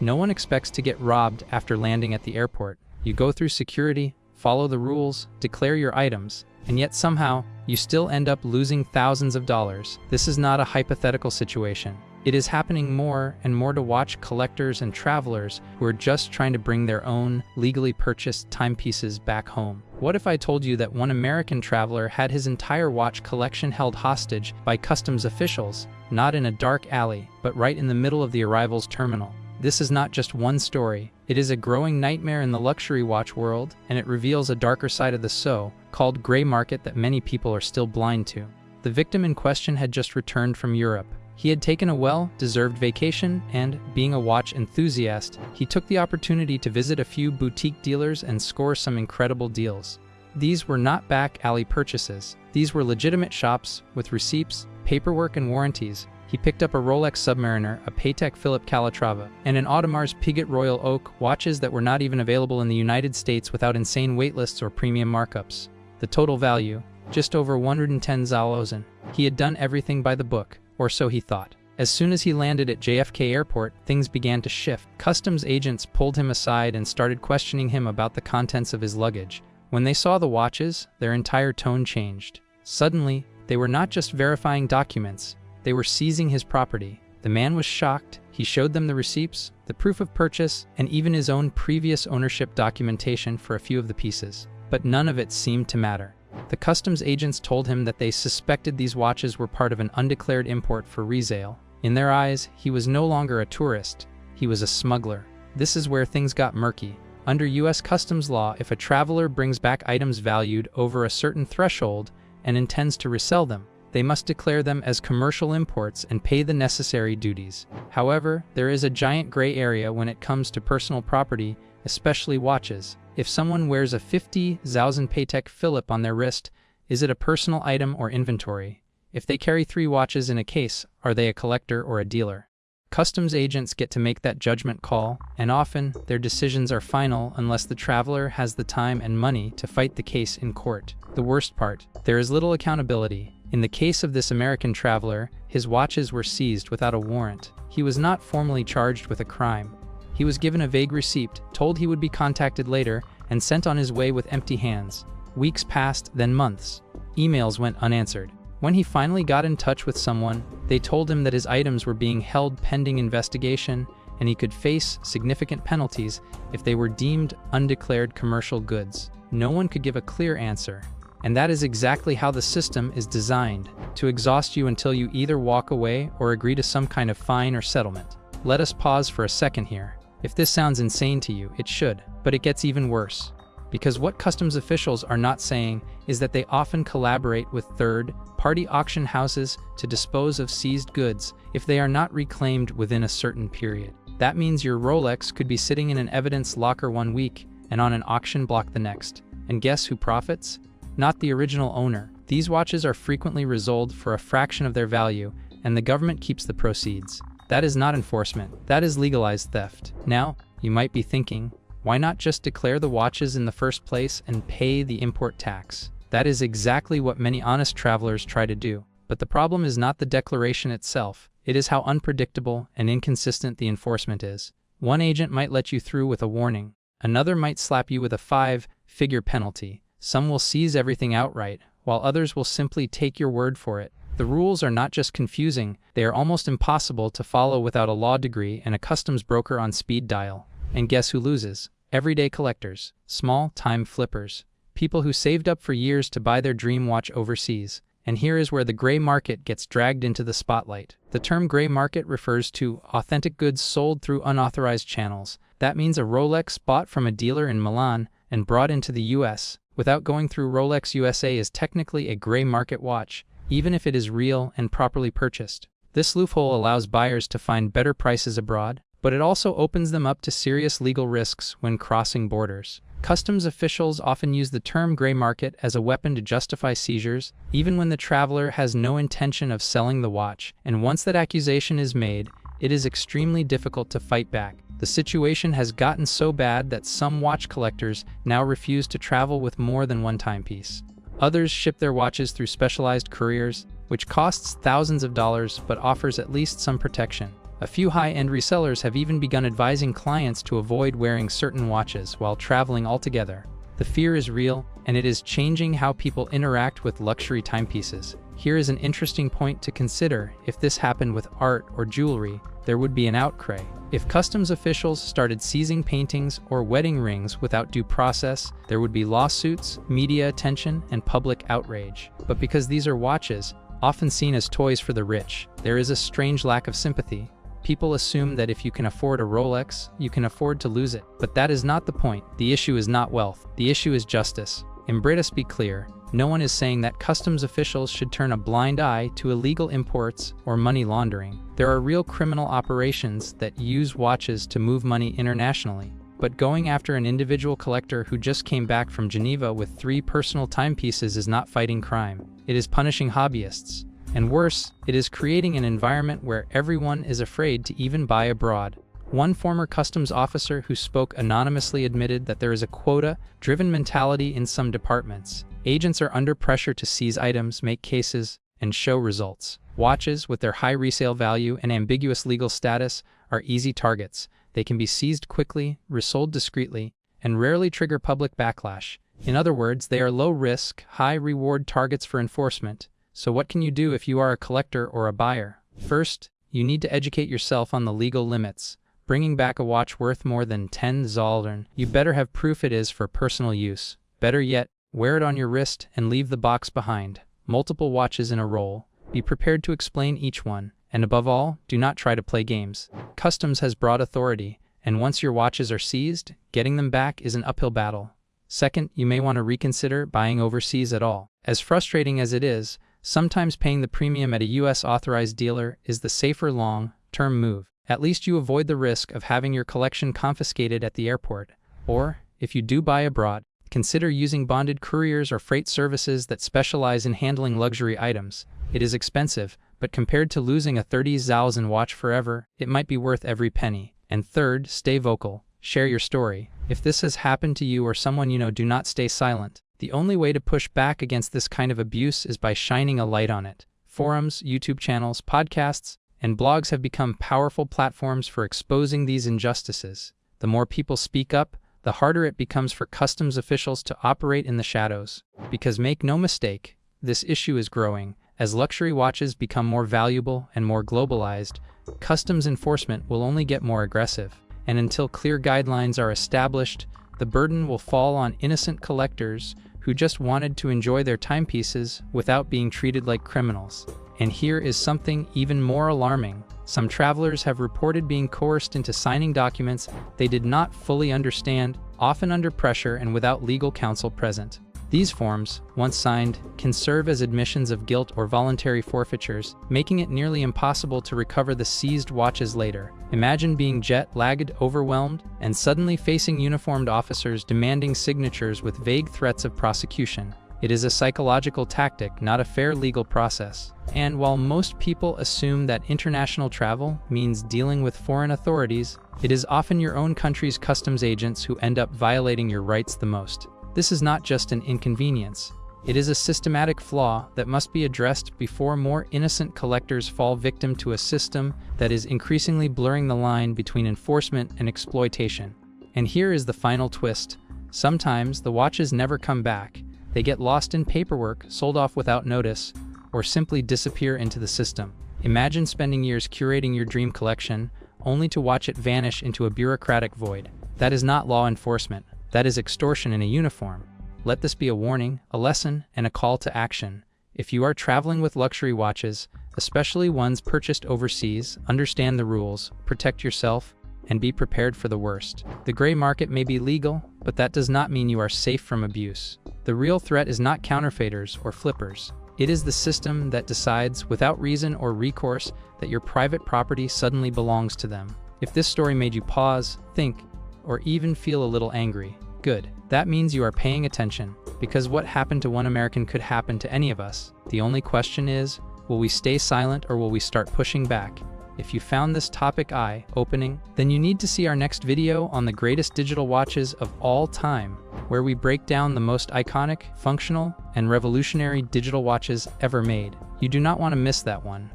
No one expects to get robbed after landing at the airport. You go through security, follow the rules, declare your items, and yet somehow, you still end up losing thousands of dollars. This is not a hypothetical situation. It is happening more and more to watch collectors and travelers who are just trying to bring their own legally purchased timepieces back home. What if I told you that one American traveler had his entire watch collection held hostage by customs officials, not in a dark alley, but right in the middle of the arrivals terminal? This is not just one story. It is a growing nightmare in the luxury watch world, and it reveals a darker side of the so-called gray market that many people are still blind to. The victim in question had just returned from Europe. He had taken a well-deserved vacation and, being a watch enthusiast, he took the opportunity to visit a few boutique dealers and score some incredible deals. These were not back alley purchases. These were legitimate shops with receipts, paperwork, and warranties. He picked up a Rolex Submariner, a Patek Philippe Calatrava, and an Audemars Piguet Royal Oak, watches that were not even available in the United States without insane waitlists or premium markups. The total value, just over 110,000. He had done everything by the book, or so he thought. As soon as he landed at JFK Airport, things began to shift. Customs agents pulled him aside and started questioning him about the contents of his luggage. When they saw the watches, their entire tone changed. Suddenly, they were not just verifying documents, they were seizing his property. The man was shocked. He showed them the receipts, the proof of purchase, and even his own previous ownership documentation for a few of the pieces. But none of it seemed to matter. The customs agents told him that they suspected these watches were part of an undeclared import for resale. In their eyes, he was no longer a tourist. He was a smuggler. This is where things got murky. Under U.S. customs law, if a traveler brings back items valued over a certain threshold and intends to resell them, they must declare them as commercial imports and pay the necessary duties. However, there is a giant gray area when it comes to personal property, especially watches. If someone wears a 50,000 Patek Philippe on their wrist, is it a personal item or inventory? If they carry 3 watches in a case, are they a collector or a dealer? Customs agents get to make that judgment call, and often their decisions are final unless the traveler has the time and money to fight the case in court. The worst part, there is little accountability. In the case of this American traveler, his watches were seized without a warrant. He was not formally charged with a crime. He was given a vague receipt, told he would be contacted later, and sent on his way with empty hands. Weeks passed, then months. Emails went unanswered. When he finally got in touch with someone, they told him that his items were being held pending investigation, and he could face significant penalties if they were deemed undeclared commercial goods. No one could give a clear answer. And that is exactly how the system is designed, to exhaust you until you either walk away or agree to some kind of fine or settlement. Let us pause for a second here. If this sounds insane to you, it should, but it gets even worse. Because what customs officials are not saying is that they often collaborate with third-party auction houses to dispose of seized goods if they are not reclaimed within a certain period. That means your Rolex could be sitting in an evidence locker one week and on an auction block the next. And guess who profits? Not the original owner. These watches are frequently resold for a fraction of their value, and the government keeps the proceeds. That is not enforcement. That is legalized theft. Now, you might be thinking, why not just declare the watches in the first place and pay the import tax? That is exactly what many honest travelers try to do. But the problem is not the declaration itself. It is how unpredictable and inconsistent the enforcement is. One agent might let you through with a warning. Another might slap you with a 5-figure penalty. Some will seize everything outright, while others will simply take your word for it. The rules are not just confusing, they are almost impossible to follow without a law degree and a customs broker on speed dial. And guess who loses? Everyday collectors, small-time flippers, people who saved up for years to buy their dream watch overseas. And here is where the gray market gets dragged into the spotlight. The term gray market refers to authentic goods sold through unauthorized channels. That means a Rolex bought from a dealer in Milan and brought into the US without going through Rolex USA is technically a gray market watch, even if it is real and properly purchased. This loophole allows buyers to find better prices abroad, but it also opens them up to serious legal risks when crossing borders. Customs officials often use the term gray market as a weapon to justify seizures, even when the traveler has no intention of selling the watch, and once that accusation is made, it is extremely difficult to fight back. The situation has gotten so bad that some watch collectors now refuse to travel with more than one timepiece. Others ship their watches through specialized couriers, which costs thousands of dollars but offers at least some protection. A few high-end resellers have even begun advising clients to avoid wearing certain watches while traveling altogether. The fear is real, and it is changing how people interact with luxury timepieces. Here is an interesting point to consider. If this happened with art or jewelry, there would be an outcry. If customs officials started seizing paintings or wedding rings without due process, there would be lawsuits, media attention, and public outrage. But because these are watches, often seen as toys for the rich, there is a strange lack of sympathy. People assume that if you can afford a Rolex, you can afford to lose it. But that is not the point. The issue is not wealth. The issue is justice. And let us be clear, no one is saying that customs officials should turn a blind eye to illegal imports or money laundering. There are real criminal operations that use watches to move money internationally. But going after an individual collector who just came back from Geneva with 3 personal timepieces is not fighting crime. It is punishing hobbyists. And worse, it is creating an environment where everyone is afraid to even buy abroad. One former customs officer who spoke anonymously admitted that there is a quota-driven mentality in some departments. Agents are under pressure to seize items, make cases, and show results. Watches, with their high resale value and ambiguous legal status, are easy targets. They can be seized quickly, resold discreetly, and rarely trigger public backlash. In other words, they are low-risk, high-reward targets for enforcement. So what can you do if you are a collector or a buyer? First, you need to educate yourself on the legal limits. Bringing back a watch worth more than 10 Zollern, you better have proof it is for personal use. Better yet, wear it on your wrist and leave the box behind. Multiple watches in a roll. Be prepared to explain each one. And above all, do not try to play games. Customs has broad authority, and once your watches are seized, getting them back is an uphill battle. Second, you may want to reconsider buying overseas at all. As frustrating as it is, sometimes paying the premium at a US authorized dealer is the safer long-term move. At least you avoid the risk of having your collection confiscated at the airport. Or, if you do buy abroad, consider using bonded couriers or freight services that specialize in handling luxury items. It is expensive, but compared to losing a 30,000 watch forever, it might be worth every penny. And third, stay vocal. Share your story. If this has happened to you or someone you know, do not stay silent. The only way to push back against this kind of abuse is by shining a light on it. Forums, YouTube channels, podcasts, and blogs have become powerful platforms for exposing these injustices. The more people speak up, the harder it becomes for customs officials to operate in the shadows. Because make no mistake, this issue is growing. As luxury watches become more valuable and more globalized, customs enforcement will only get more aggressive. And until clear guidelines are established, the burden will fall on innocent collectors who just wanted to enjoy their timepieces without being treated like criminals. And here is something even more alarming. Some travelers have reported being coerced into signing documents they did not fully understand, often under pressure and without legal counsel present. These forms, once signed, can serve as admissions of guilt or voluntary forfeitures, making it nearly impossible to recover the seized watches later. Imagine being jet-lagged, overwhelmed, and suddenly facing uniformed officers demanding signatures with vague threats of prosecution. It is a psychological tactic, not a fair legal process. And while most people assume that international travel means dealing with foreign authorities, it is often your own country's customs agents who end up violating your rights the most. This is not just an inconvenience. It is a systematic flaw that must be addressed before more innocent collectors fall victim to a system that is increasingly blurring the line between enforcement and exploitation. And here is the final twist. Sometimes the watches never come back. They get lost in paperwork, sold off without notice, or simply disappear into the system. Imagine spending years curating your dream collection, only to watch it vanish into a bureaucratic void. That is not law enforcement. That is extortion in a uniform. Let this be a warning, a lesson, and a call to action. If you are traveling with luxury watches, especially ones purchased overseas, understand the rules, protect yourself, and be prepared for the worst. The gray market may be legal, but that does not mean you are safe from abuse. The real threat is not counterfeiters or flippers. It is the system that decides, without reason or recourse, that your private property suddenly belongs to them. If this story made you pause, think, or even feel a little angry, good. That means you are paying attention, because what happened to one American could happen to any of us. The only question is, will we stay silent or will we start pushing back? If you found this topic eye-opening, then you need to see our next video on the greatest digital watches of all time, where we break down the most iconic, functional, and revolutionary digital watches ever made. You do not want to miss that one.